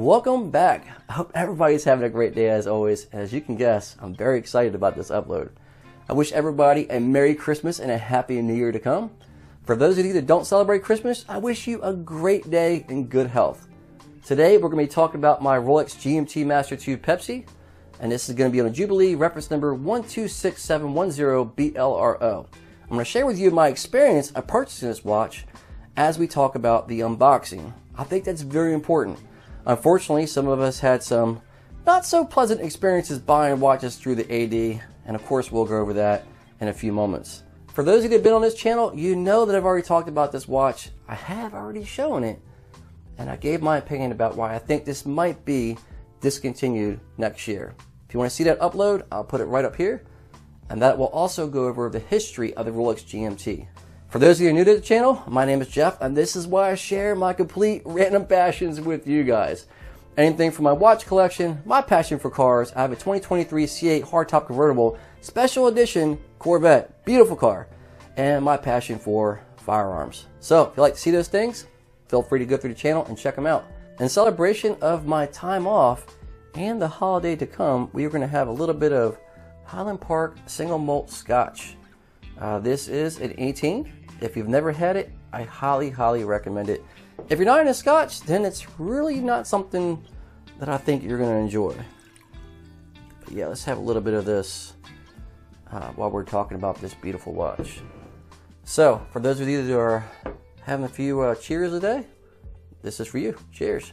welcome back. I hope everybody's having a great day as always. As you can guess, I'm very excited about this upload. I wish everybody a Merry Christmas and a Happy New Year to come. For those of you that don't celebrate Christmas, I wish you a great day and good health. Today we're going to be talking about my Rolex GMT Master 2 Pepsi, and this is going to be on a Jubilee reference number 126710BLRO. I'm going to share with you my experience of purchasing this watch as we talk about the unboxing. I think that's very important. Unfortunately, some of us had some not so pleasant experiences buying watches through the AD, and of course we'll go over that in a few moments. For those of you that have been on this channel, you know that I've already talked about this watch. I have already shown it, and I gave my opinion about why I think this might be discontinued next year. If you want to see that upload, I'll put it right up here, and that will also go over the history of the Rolex GMT. For those of you new to the channel, my name is Jeff, and this is why I share my complete random passions with you guys. Anything from my watch collection, my passion for cars. I have a 2023 C8 hardtop convertible special edition Corvette, beautiful car, and my passion for firearms. So if you like to see those things, feel free to go through the channel and check them out. In celebration of my time off and the holiday to come, we are going to have a little bit of Highland Park single malt scotch. This is an 18. If you've never had it, I highly recommend it. If you're not into scotch, then it's really not something that I think you're going to enjoy. But yeah, let's have a little bit of this while we're talking about this beautiful watch. So, for those of you that are having a few cheers today, this is for you. Cheers.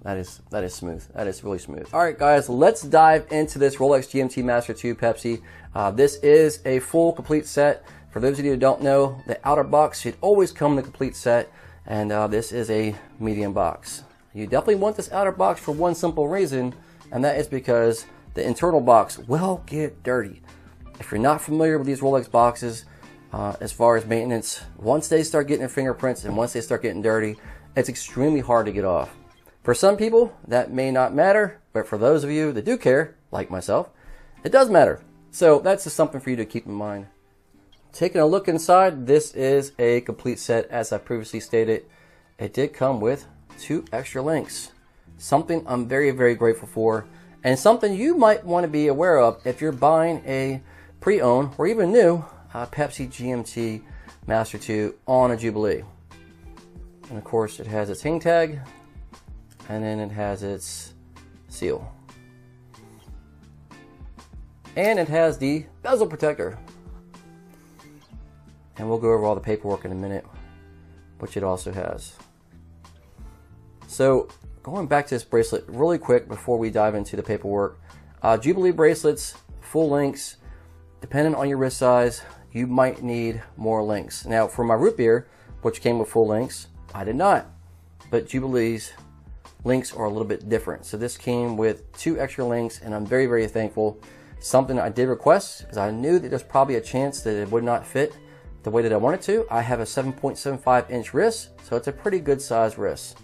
That is smooth. That is really smooth. All right, guys, let's dive into this Rolex GMT Master 2 Pepsi. This is a full, complete set. For those of you who don't know, the outer box should always come in a complete set, and this is a medium box. You definitely want this outer box for one simple reason, and that is because the internal box will get dirty. If you're not familiar with these Rolex boxes, as far as maintenance, once they start getting their fingerprints and once they start getting dirty, it's extremely hard to get off. For some people, that may not matter, but for those of you that do care, like myself, it does matter. So that's just something for you to keep in mind. Taking a look inside, this is a complete set, as I previously stated. It did come with 2 extra links, something I'm very grateful for, and something you might want to be aware of if you're buying a pre-owned or even new Pepsi GMT Master 2 on a Jubilee. And of course, it has its hang tag, and then it has its seal. And it has the bezel protector. And we'll go over all the paperwork in a minute, which it also has. So, going back to this bracelet really quick before we dive into the paperwork. Jubilee bracelets, full links, depending on your wrist size, you might need more links. Now, for my root beer, which came with full links, I did not. But Jubilee's links are a little bit different. So this came with 2 extra links, and I'm very thankful. Something I did request because I knew that there's probably a chance that it would not fit the way that I wanted to. I have a 7.75 inch wrist, so it's a pretty good size wrist.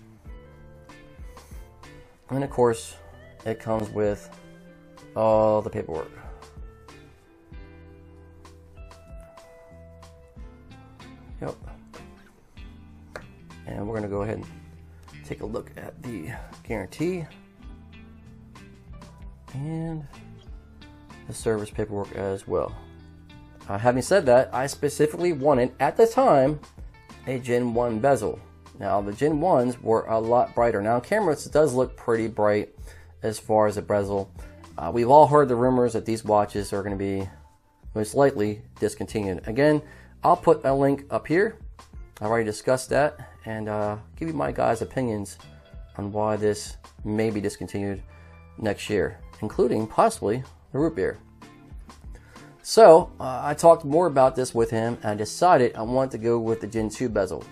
And of course, it comes with all the paperwork. Yep. And we're going to go ahead and take a look at the guarantee and the service paperwork as well. Having said that, I specifically wanted, at the time, a Gen 1 bezel. Now, the Gen 1s were a lot brighter. Now, on camera, it does look pretty bright as far as a bezel. We've all heard the rumors that these watches are going to be most likely discontinued. Again, I'll put a link up here. I've already discussed that, and give you my guys' opinions on why this may be discontinued next year, including possibly the root beer. So I talked more about this with him, and I decided I wanted to go with the Gen 2 bezel.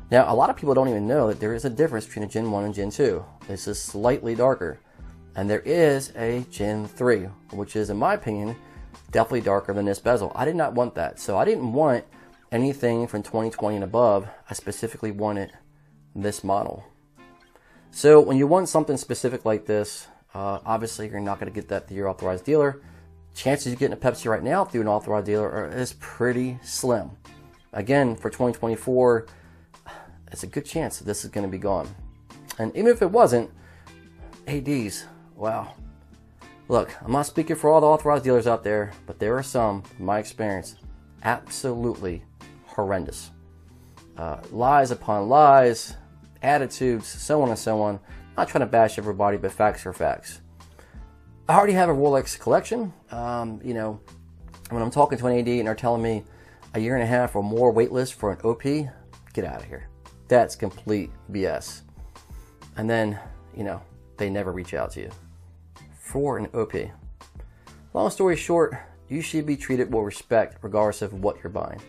Now, a lot of people don't even know that there is a difference between a Gen 1 and Gen 2. This is slightly darker, and there is a Gen 3, which is, in my opinion, definitely darker than this bezel. I did not want that, so I didn't want anything from 2020 and above. I specifically wanted this model. So when you want something specific like this, obviously you're not going to get that through your authorized dealer. Chances of getting a Pepsi right now through an authorized dealer is pretty slim. Again, for 2024, it's a good chance that this is going to be gone. And even if it wasn't, ADs, wow. Look, I'm not speaking for all the authorized dealers out there, but there are some, in my experience, absolutely horrendous. Lies upon lies, attitudes, so on and so on. I'm not trying to bash everybody, but facts are facts. I already have a Rolex collection. You know, when I'm talking to an AD and they're telling me a year and a half or more waitlist for an OP, get out of here. That's complete BS. And then, you know, they never reach out to you for an OP. Long story short, you should be treated with respect regardless of what you're buying.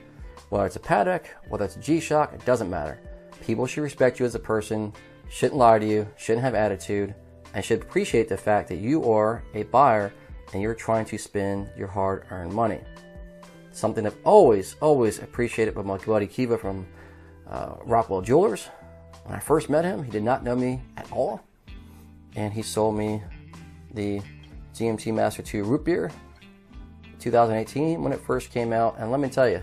Whether it's a Patek, whether it's a G-Shock, it doesn't matter. People should respect you as a person, shouldn't lie to you, shouldn't have attitude, and should appreciate the fact that you are a buyer and you're trying to spend your hard-earned money. Something I've always appreciated with my buddy Kiva from Rockwell Jewelers. When I first met him, he did not know me at all, and he sold me the GMT Master 2 Root Beer 2018 when it first came out. And let me tell you,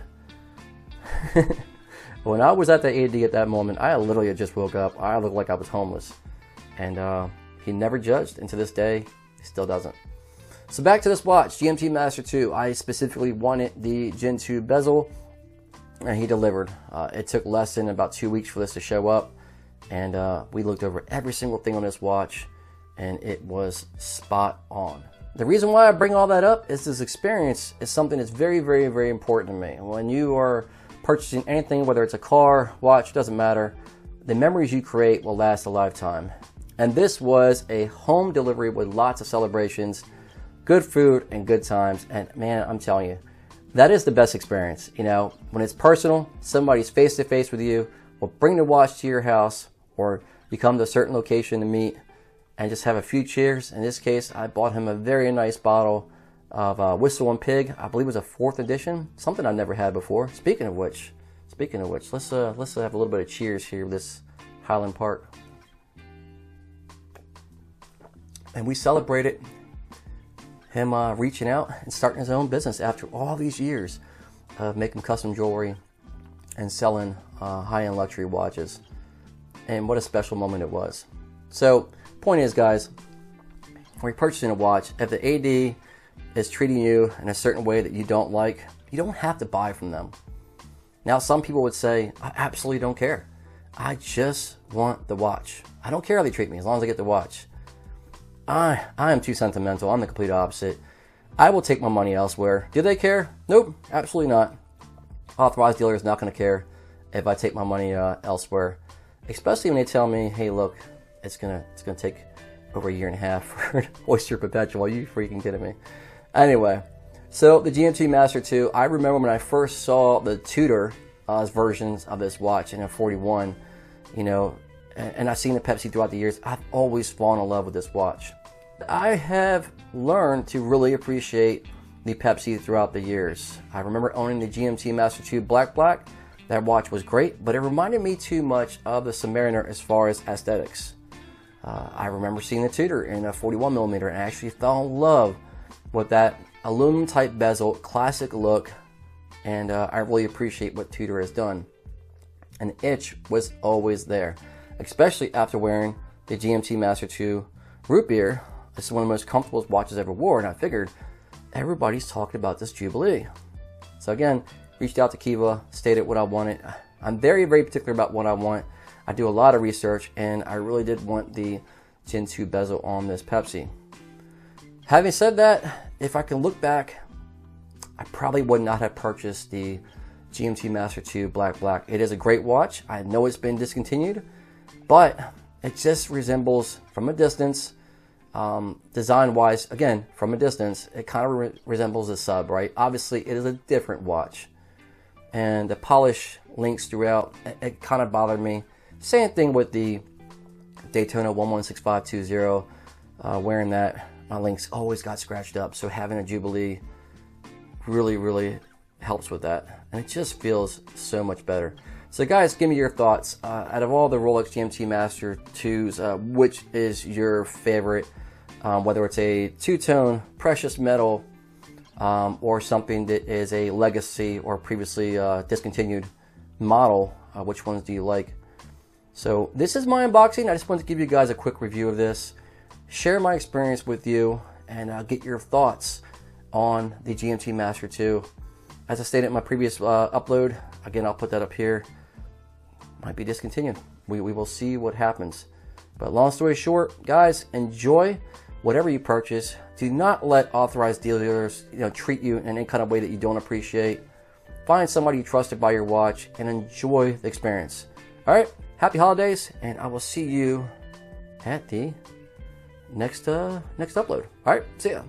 when I was at the AD at that moment, I literally had just woke up. I looked like I was homeless, and he never judged, and to this day, he still doesn't. So back to this watch, GMT Master 2. I specifically wanted the Gen 2 bezel, and he delivered. It took less than about 2 weeks for this to show up, and we looked over every single thing on this watch, and it was spot on. The reason why I bring all that up is this experience is something that's very, very, very important to me. When you are purchasing anything, whether it's a car, watch, doesn't matter, the memories you create will last a lifetime. And this was a home delivery with lots of celebrations, good food, and good times. And man, I'm telling you, that is the best experience. You know, when it's personal, somebody's face to face with you, will bring the watch to your house, or you come to a certain location to meet and just have a few cheers. In this case, I bought him a very nice bottle of Whistle and Pig. I believe it was a 4th edition, something I've never had before. Speaking of which, let's have a little bit of cheers here with this Highland Park. And we celebrated him reaching out and starting his own business after all these years of making custom jewelry and selling high-end luxury watches. And what a special moment it was. So, point is, guys, when you're purchasing a watch, if the AD is treating you in a certain way that you don't like, you don't have to buy from them. Now, some people would say, I absolutely don't care. I just want the watch. I don't care how they treat me as long as I get the watch. I am too sentimental. I'm the complete opposite. I will take my money elsewhere. Do they care? Nope, absolutely not. Authorized dealer is not going to care if I take my money elsewhere, especially when they tell me, "Hey, look, it's gonna take over a year and a half for an Oyster Perpetual." Are you freaking kidding me? Anyway, so the GMT Master 2. I remember when I first saw the Tudor versions of this watch in a 41. You know. And I've seen the Pepsi throughout the years. I've always fallen in love with this watch. I have learned to really appreciate the Pepsi throughout the years. I remember owning the GMT Master 2 Black. That watch was great, but it reminded me too much of the Submariner as far as aesthetics. I remember seeing the Tudor in a 41mm and I actually fell in love with that aluminum type bezel, classic look, and I really appreciate what Tudor has done. An itch was always there, especially after wearing the GMT Master 2 Root Beer. This is one of the most comfortable watches I ever wore, and I figured everybody's talking about this Jubilee. So again, reached out to Kiva, stated what I wanted. I'm very, very particular about what I want. I do a lot of research, and I really did want the Gen 2 bezel on this Pepsi. Having said that, if I can look back, I probably would not have purchased the GMT Master 2 Black. It is a great watch. I know it's been discontinued, but it just resembles, from a distance, design-wise, again, from a distance, it kind of resembles a sub, right? Obviously, it is a different watch. And the polish links throughout, it kind of bothered me. Same thing with the Daytona 116520. Wearing that, my links always got scratched up. So having a Jubilee really, really helps with that. And it just feels so much better. So guys, give me your thoughts. Out of all the Rolex GMT Master 2s, which is your favorite? Whether it's a two-tone precious metal or something that is a legacy or previously discontinued model, which ones do you like? So this is my unboxing. I just wanted to give you guys a quick review of this, share my experience with you, and get your thoughts on the GMT Master 2. As I stated in my previous upload, again, I'll put that up here, might be discontinued. We will see what happens. But long story short, guys, enjoy whatever you purchase. Do not let authorized dealers treat you in any kind of way that you don't appreciate. Find somebody you trust to buy your watch and enjoy the experience. All right, happy holidays, and I will see you at the next upload. All right, see ya.